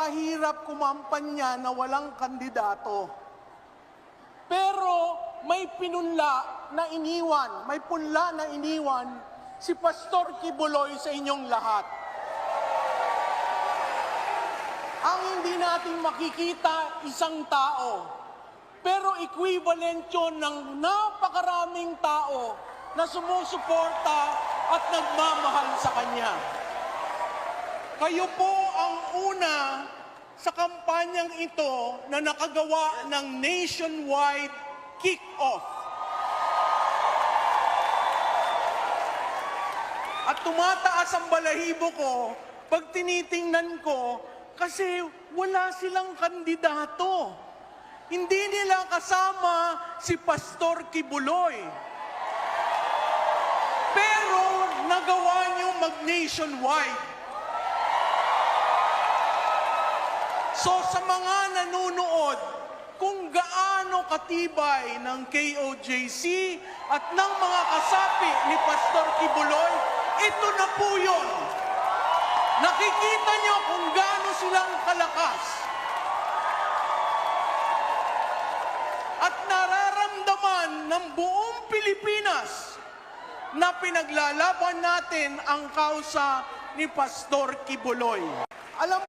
napakahirap kumampanya na walang kandidato. Pero may punla na iniwan si Pastor Kibuloy sa inyong lahat. Ang hindi natin makikita isang tao, pero equivalent yun ng napakaraming tao na sumusuporta at nagmamahal sa kanya. Kayo po ang una sa kampanyang ito na nakagawa ng nationwide kick-off. At tumataas ang balahibo ko pag tinitingnan ko kasi wala silang kandidato. Hindi nila kasama si Pastor Kibuloy. Pero nagawa niyo mag-nationwide. So sa mga nanonood, kung gaano katibay ng KOJC at ng mga kasapi ni Pastor Kibuloy, ito na po yun. Nakikita niyo kung gaano silang kalakas. At nararamdaman ng buong Pilipinas na pinaglalaban natin ang kausa ni Pastor Kibuloy. Alam